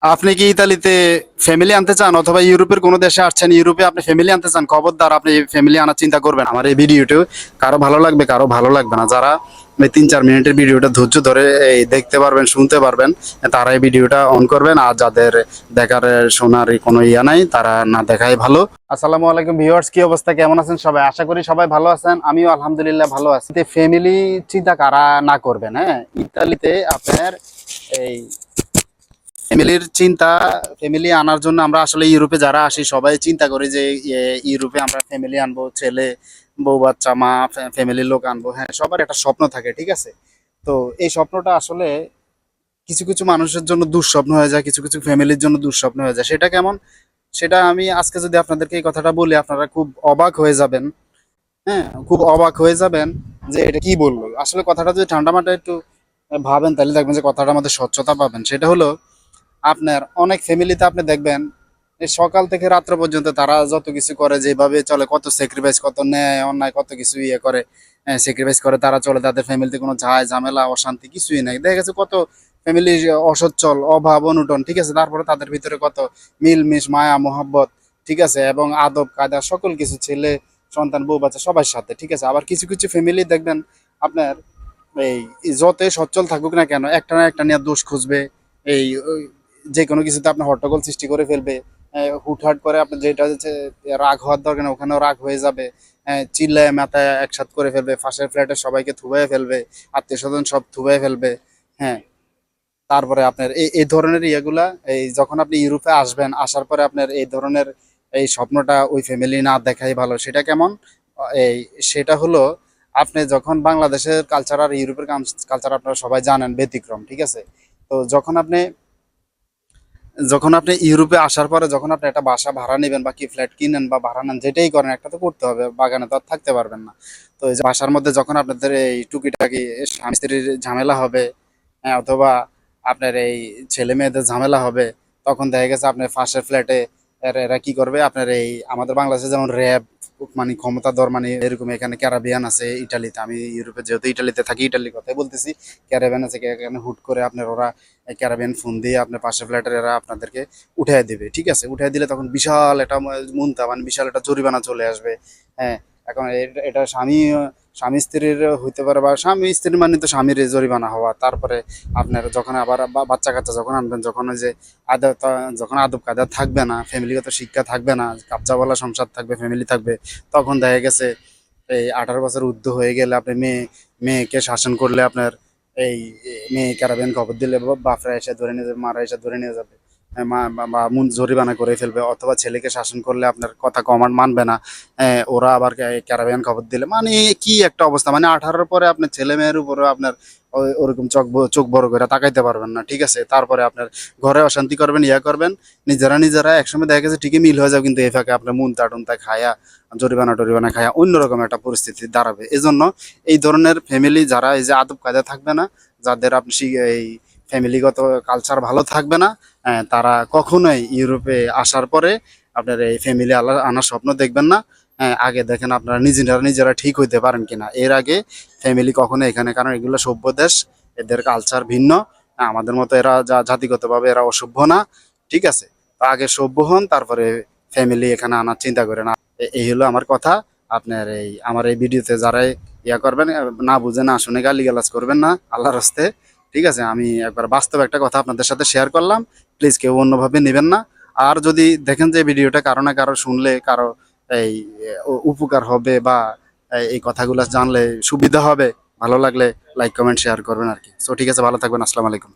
আপনি কি ইতালিতে ফ্যামিলি আনতে চান অথবা ইউরোপের কোনো দেশে আসছেন, ইউরোপে আপনি ফ্যামিলি আনতে চান, খবরদার আপনি ফ্যামিলি আনার চিন্তা করবেন। আমার এই ভিডিওটা কারো ভালো লাগবে, কারো ভালো লাগবে না। যারা এই 3-4 মিনিটের ভিডিওটা ধৈর্য ধরে এই দেখতে পারবেন, শুনতে পারবেন, তারা এই ভিডিওটা অন করবেন। আর যাদের দেখার শোনার কোনো ইয়া নাই, তারা না দেখাই ভালো। আসসালামু আলাইকুম ভিউয়ার্স, কি অবস্থা, কেমন আছেন সবাই? আশা করি সবাই ভালো আছেন, আমিও আলহামদুলিল্লাহ ভালো আছি। ফ্যামিলি চিন্তা কারা না করবেন? হ্যাঁ, ইতালিতে আপনার এই ফ্যামিলির চিন্তা, ফ্যামিলি আনার জন্য আমরা আসলে ইউরোপে যারা আসি সবাই চিন্তা করি যে ইউরোপে আমরা ফ্যামিলি আনবো, ছেলে বউ বাচ্চা মা ফ্যামিলির লোক আনবো। হ্যাঁ, সবার একটা স্বপ্ন থাকে, ঠিক আছে। তো এই স্বপ্নটা আসলে কিছু কিছু মানুষের জন্য দুঃস্বপ্ন হয়ে যায়, কিছু কিছু ফ্যামিলির জন্য দুঃস্বপ্ন হয়ে যায়। সেটা কেমন, সেটা আমি আজকে যদি আপনাদেরকে এই কথাটা বলি, আপনারা খুব অবাক হয়ে যাবেন। হ্যাঁ, খুব অবাক হয়ে যাবেন যে এটা কি বলবো। আসলে কথাটা যদি ঠান্ডা মাথায় একটু ভাবেন, তাহলে দেখবেন যে কথাটার মধ্যে স্বচ্ছতা পাবেন। সেটা হলো, আপনার অনেক ফ্যামিলিতে আপনি দেখবেন এই সকাল থেকে রাত্র পর্যন্ত তারা যত কিছু করে, যেভাবে চলে, কত স্যাক্রিফাইস, কত ন্যায় অন্যায়, কত কিছু ইয়ে করে, স্যাক্রিফাইস করে তারা চলে। তাদের ফ্যামিলিতে কোনো ঝামেলা অশান্তি কিছুই নাই। দেখা গেছে কত ফ্যামিলি অসচ্ছল, অভাব অনটন, ঠিক আছে, তারপরে তাদের ভিতরে কত মিলমিশ, মায়া মহব্বত, ঠিক আছে, এবং আদব কায়দা সকল কিছু, ছেলে সন্তান বউ বাচ্চা সবার সাথে, ঠিক আছে। আবার কিছু কিছু ফ্যামিলি দেখবেন আপনার এই যতই সচ্ছল থাকুক না কেন, একটা না একটা নিয়ে দোষ খুঁজবে। এই যে কোনো কিছুতে আপনার হট্টগোল সৃষ্টি করে ফেলবে। হুটহাট করে আপনার যেটা হচ্ছে রাগ হওয়ার দরকার না, ওখানেও রাগ হয়ে যাবে। চিল্লায় মাথায় একসাথ করে ফেলবে, পাশের ফ্ল্যাটের সবাইকে থুবাই ফেলবে, আত্মীয় স্বজন সব থুবাই ফেলবে। হ্যাঁ, তারপরে আপনার এই এই ধরনের ইয়েগুলা, এই যখন আপনি ইউরোপে আসবেন, আসার পরে আপনার এই ধরনের এই স্বপ্নটা ওই ফ্যামিলি না দেখাই ভালো। সেটা কেমন? এই সেটা হলো, আপনি যখন বাংলাদেশের কালচার আর ইউরোপের কালচার আপনারা সবাই জানেন ব্যতিক্রম, ঠিক আছে। তো যখন আপনি ইউরোপে আসার পরে যখন আপনি একটা বাসা ভাড়া নেবেন বা কি ফ্ল্যাট কিনেন বা ভাড়া নেন, যেটাই করেন, একটা তো করতে হবে, বাগানে তো আর থাকতে পারবেন না। তো এই যে বাসার মধ্যে যখন আপনাদের এই টুকিটাকি স্বামী স্ত্রীর ঝামেলা হবে, হ্যাঁ, অথবা আপনার এই ছেলে মেয়েদের ঝামেলা হবে, তখন দেখা গেছে আপনার পাশের ফ্ল্যাটে এরা কি করবে, আপনার এই আমাদের বাংলাদেশে যেমন র্যাব মানে ক্ষমতাধর, মানে এরকম এখানে ক্যারাবিয়ান আছে ইটালিতে। আমি ইউরোপে যেহেতু ইটালিতে থাকি, ইটালির কথাই বলতেছি। ক্যারাবিয়ান আছে, এখানে হুট করে আপনার ওরা ক্যারাবিয়ান ফোন দিয়ে আপনার পাশের ফ্ল্যাটের এরা আপনাদেরকে উঠাই দিবে, ঠিক আছে। উঠাই দিলে তখন বিশাল একটা মুনতা, মানে বিশাল একটা জরিমানা চলে আসবে। হ্যাঁ, এখন এটা স্বামী স্বামী স্ত্রীর হইতে পারে, বা স্বামী স্ত্রীর মানে তো স্বামীর জরিমানা হওয়া। তারপরে আপনার যখন আবার বাচ্চা কাচ্চা যখন আনবেন, যখন ওই যে আদব, যখন আদব কায়দা থাকবে না, ফ্যামিলিগত শিক্ষা থাকবে না, কাবজাওয়ালা সংসার থাকবে, ফ্যামিলি থাকবে, তখন দেখা গেছে এই 18 বছর ঊর্ধ্ব হয়ে গেলে আপনি মেয়েকে শাসন করলে আপনার এই মেয়ে ক্যারাবেন খবর দিলে বাপরা এসে ধরে নিয়ে যাবে, মারা এসে ধরে নিয়ে যাবে। বা জরিমানা করে ফেলবে। অথবা ছেলেকে শাসন করলে আপনার কথা কমান্ড মানবে না, ওরা আবার ক্যারাবিয়ান খবর দিলে, মানে কি একটা অবস্থা। মানে 18-র পরে আপনার ছেলে মেয়ের উপরে আপনার ওরকম চোখ বড় করে তাকাইতে পারবেন না, ঠিক আছে। তারপরে আপনার ঘরে অশান্তি করবেন, ইয়া করবেন, নিজেরা নিজেরা একসময় দেখা গেছে ঠিকই মিল হয়ে যাবে, কিন্তু এই ফাঁকে আপনার মুনতা টুনতা খায়া, জরিমানা টরিমানা খায়া অন্যরকম একটা পরিস্থিতি দাঁড়াবে। এজন্য এই ধরনের ফ্যামিলি যারা এই যে আদব কায়দা থাকবে না, যাদের আপনি এই ফ্যামিলিগত কালচার ভালো থাকবে না, তারা কখনোই ইউরোপে আসার পরে আপনার এই ফ্যামিলি আনার স্বপ্ন দেখবেন না। আগে দেখেন আপনারা নিজেরা নিজেরা ঠিক হইতে পারেন কিনা, এর আগে ফ্যামিলি কখনো এখানে, কারণ এগুলো সভ্য দেশ, এদের কালচার ভিন্ন। আমাদের মতো এরা জাতিগতভাবে এরা অসভ্য না, ঠিক আছে। তো আগে সভ্য হন, তারপরে ফ্যামিলি এখানে আনার চিন্তা করেন। এই হলো আমার কথা। আপনার এই আমার এই ভিডিওতে যারাই ইয়া করবেন, না বুঝে না শুনে গালিগালাজ করবেন না, আল্লাহর হস্তে, ঠিক আছে। আমি একবার বাস্তব একটা কথা আপনাদের সাথে শেয়ার করলাম, প্লিজ কেউ অন্যভাবে নেবেন না। আর যদি দেখেন যে ভিডিওটা কারো না কারো শুনলে কারো এই উপকার হবে, বা এই কথাগুলো জানলে সুবিধা হবে, ভালো লাগলে লাইক কমেন্ট শেয়ার করবেন আর কি। সো ঠিক আছে, ভালো থাকবেন, আসসালামু আলাইকুম।